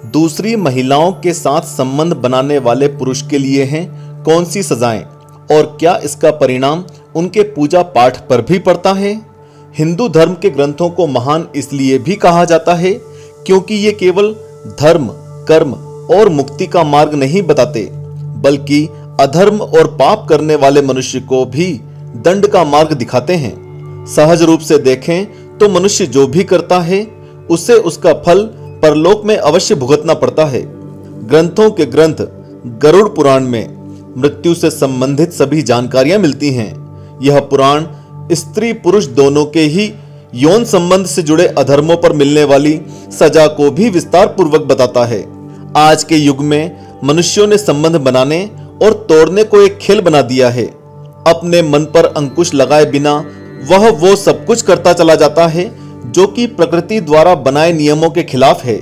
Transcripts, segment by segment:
दूसरी महिलाओं के साथ संबंध बनाने वाले पुरुष के लिए हैं कौन सी सजाएं और क्या इसका परिणाम उनके पूजा पाठ पर भी पड़ता है? हिंदू धर्म के ग्रंथों को महान इसलिए भी कहा जाता है क्योंकि ये केवल धर्म, कर्म और मुक्ति का मार्ग नहीं बताते, बल्कि अधर्म और पाप करने वाले मनुष्य को भी दंड का मार्ग दिखाते हैं। सहज रूप से देखें तो मनुष्य जो भी करता है उसे उसका फल परलोक में अवश्य भुगतना पड़ता है। ग्रंथों के ग्रंथ गरुड़ पुराण में मृत्यु से संबंधित सभी जानकारियां मिलती हैं। यह पुराण स्त्री पुरुष दोनों के ही यौन संबंध से जुड़े अधर्मों पर मिलने वाली सजा को भी विस्तार पूर्वक बताता है। आज के युग में मनुष्यों ने संबंध बनाने और तोड़ने को एक खेल बना दिया है। अपने मन पर अंकुश लगाए बिना वह वो सब कुछ करता चला जाता है जो कि प्रकृति द्वारा बनाए नियमों के खिलाफ है।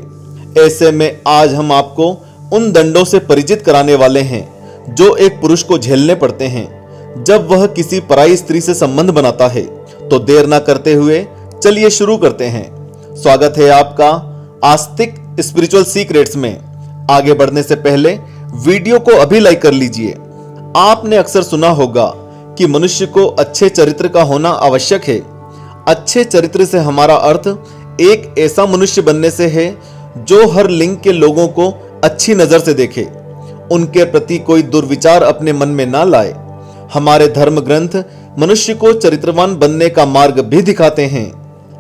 ऐसे में आज हम आपको उन दंडों से परिचित कराने वाले हैं जो एक पुरुष को झेलने पड़ते हैं जब वह किसी पराई स्त्री से संबंध बनाता है। तो देर ना करते हुए चलिए शुरू करते हैं। स्वागत है आपका आस्तिक स्पिरिचुअल सीक्रेट्स में। आगे बढ़ने से पहले वीडियो को अभी लाइक कर लीजिए। आपने अक्सर सुना होगा कि मनुष्य को अच्छे चरित्र का होना आवश्यक है। अच्छे चरित्र से हमारा अर्थ एक ऐसा मनुष्य बनने से है जो हर लिंग के लोगों को अच्छी नजर से देखे, उनके प्रति कोई दुर्विचार अपने मन में ना लाए। हमारे धर्म ग्रंथ मनुष्य को चरित्रवान बनने का मार्ग भी दिखाते हैं।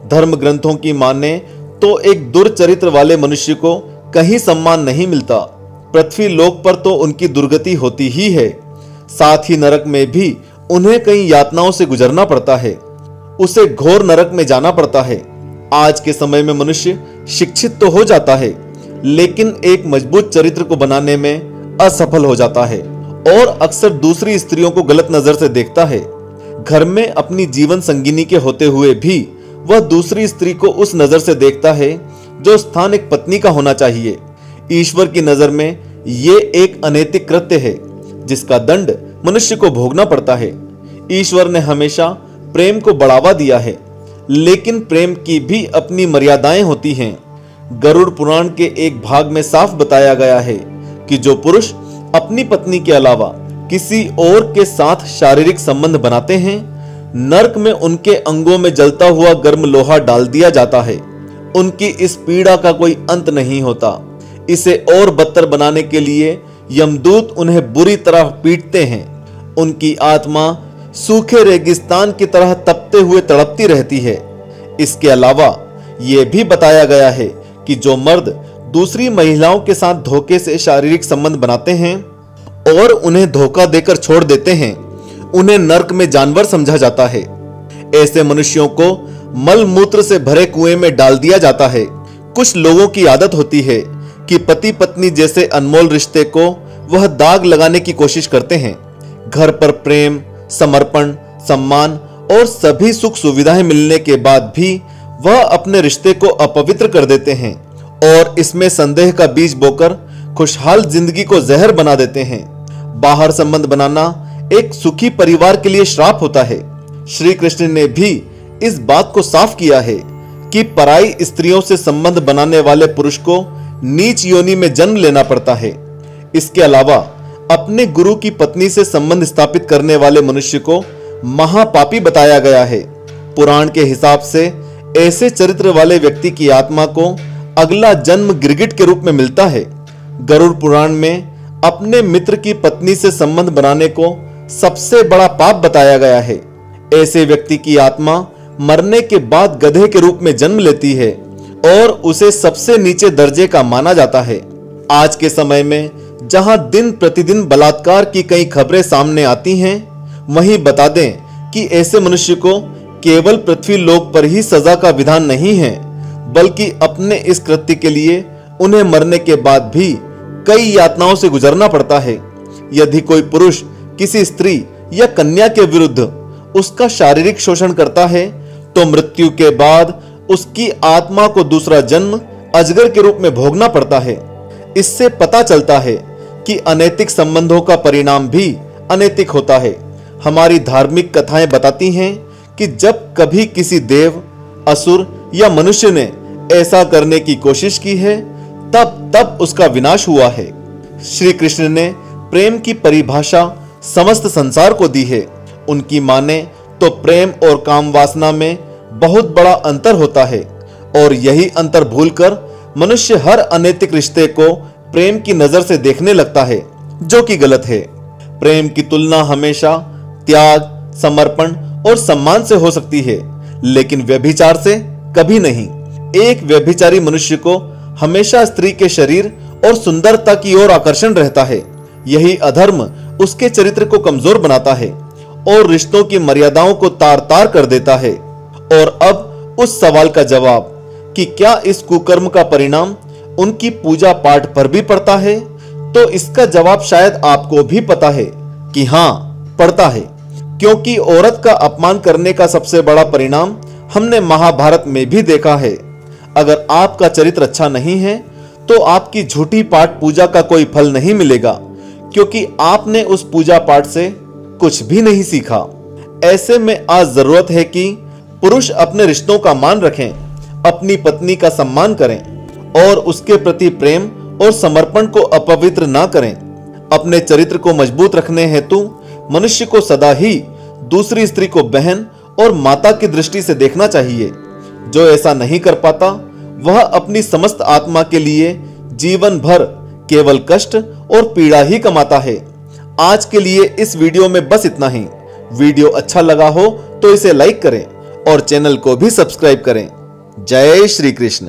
धर्म ग्रंथों की माने तो एक दुर्चरित्र वाले मनुष्य को कहीं सम्मान नहीं मिलता। पृथ्वी लोक पर तो उनकी दुर्गति होती ही है, साथ ही नरक में भी उन्हें कई यातनाओं से गुजरना पड़ता है, उसे घोर नरक में जाना पड़ता है। आज के समय में मनुष्य शिक्षित तो हो जाता है लेकिन एक मजबूत चरित्र को बनाने में असफल हो जाता है और अक्सर दूसरी स्त्रियों को गलत नजर से देखता है। घर में अपनी जीवन संगिनी के होते हुए भी वह दूसरी स्त्री को उस नजर से देखता है जो स्थान एक पत्नी का होना चाहिए। ईश्वर की नजर में ये एक अनैतिक कृत्य है जिसका दंड मनुष्य को भोगना पड़ता है। ईश्वर ने हमेशा प्रेम को बढ़ावा दिया है, लेकिन प्रेम की भी अपनी मर्यादाएं होती हैं। गरुड़ पुराण के एक भाग में साफ बताया गया है कि जो पुरुष अपनी पत्नी के अलावा किसी और के साथ शारीरिक संबंध बनाते हैं, नरक में उनके अंगों में जलता हुआ गर्म लोहा डाल दिया जाता है। उनकी इस पीड़ा का कोई अंत नहीं होता। इसे और बदतर बनाने के लिए यमदूत उन्हें बुरी तरह पीटते हैं। उनकी आत्मा सूखे रेगिस्तान की तरह तपते हुए तड़पती रहती है। इसके अलावा यह भी बताया गया है कि जो मर्द दूसरी महिलाओं के साथ धोखे से शारीरिक संबंध बनाते हैं और उन्हें धोखा देकर छोड़ देते हैं, उन्हें नरक में जानवर समझा जाता है। ऐसे मनुष्यों को मल मूत्र से भरे कुएं में डाल दिया जाता है। कुछ लोगों की आदत होती है कि पति पत्नी जैसे अनमोल रिश्ते को वह दाग लगाने की कोशिश करते हैं। घर पर प्रेम, समर्पण, सम्मान और सभी सुख सुविधाएं मिलने के बाद भी वह अपने रिश्ते को अपवित्र कर देते हैं और इसमें संदेह का बीज बोकर खुशहाल जिंदगी को जहर बना देते हैं। बाहर संबंध बनाना एक सुखी परिवार के लिए श्राप होता है। श्री कृष्ण ने भी इस बात को साफ किया है कि पराई स्त्रियों से संबंध बनाने वाले पुरुष को नीच योनि में जन्म लेना पड़ता है। इसके अलावा अपने गुरु की पत्नी से संबंध स्थापित करने वाले मनुष्य को महापापी बताया गया है। पुराण के हिसाब से ऐसे चरित्र वाले व्यक्ति की आत्मा को अगला जन्म गिरगिट के रूप में मिलता है। गरुड़ पुराण में अपने मित्र की पत्नी से संबंध बनाने को सबसे बड़ा पाप बताया गया है। ऐसे व्यक्ति की आत्मा मरने के बाद गधे के रूप में जन्म लेती है और उसे सबसे नीचे दर्जे का माना जाता है। आज के समय में जहां दिन प्रतिदिन बलात्कार की कई खबरें सामने आती हैं, वहीं बता दें कि ऐसे मनुष्य को केवल पृथ्वी लोक पर ही सजा का विधान नहीं है, बल्कि अपने इस कृत्य के लिए उन्हें मरने के बाद भी कई यातनाओं से गुजरना पड़ता है। यदि कोई पुरुष किसी स्त्री या कन्या के विरुद्ध उसका शारीरिक शोषण करता है तो मृत्यु के बाद उसकी आत्मा को दूसरा जन्म अजगर के रूप में भोगना पड़ता है। इससे पता चलता है कि अनैतिक संबंधों का परिणाम भी अनैतिक होता है। हमारी धार्मिक कथाएं बताती हैं कि जब कभी किसी देव, असुर या मनुष्य ने ऐसा करने की कोशिश की है तब उसका विनाश हुआ है। श्री कृष्ण ने प्रेम की परिभाषा समस्त संसार को दी है। उनकी माने तो प्रेम और काम वासना में बहुत बड़ा अंतर होता है और यही अंतर भूलकर मनुष्य हर अनैतिक रिश्ते को प्रेम की नजर से देखने लगता है, जो कि गलत है। प्रेम की तुलना हमेशा त्याग, समर्पण और सम्मान से हो सकती है, लेकिन व्यभिचार से कभी नहीं। एक व्यभिचारी मनुष्य को हमेशा स्त्री के शरीर और सुंदरता की ओर आकर्षण रहता है। यही अधर्म उसके चरित्र को कमजोर बनाता है और रिश्तों की मर्यादाओं को तार तार कर देता है। और अब उस सवाल का जवाब कि क्या इस कुकर्म का परिणाम उनकी पूजा पाठ पर भी पड़ता है, तो इसका जवाब शायद आपको भी पता है कि हां, पड़ता है। क्योंकि औरत का अपमान करने का सबसे बड़ा परिणाम हमने महाभारत में भी देखा है। अगर आपका चरित्र अच्छा नहीं है तो आपकी झूठी पाठ पूजा का कोई फल नहीं मिलेगा, क्योंकि आपने उस पूजा पाठ से कुछ भी नहीं सीखा। ऐसे में आज जरूरत है कि पुरुष अपने रिश्तों का मान रखें, अपनी पत्नी का सम्मान करें और उसके प्रति प्रेम और समर्पण को अपवित्र ना करें। अपने चरित्र को मजबूत रखने हेतु मनुष्य को सदा ही दूसरी स्त्री को बहन और माता की दृष्टि से देखना चाहिए। जो ऐसा नहीं कर पाता वह अपनी समस्त आत्मा के लिए जीवन भर केवल कष्ट और पीड़ा ही कमाता है। आज के लिए इस वीडियो में बस इतना ही। वीडियो अच्छा लगा हो तो इसे लाइक करें और चैनल को भी सब्सक्राइब करें। जय श्री कृष्ण।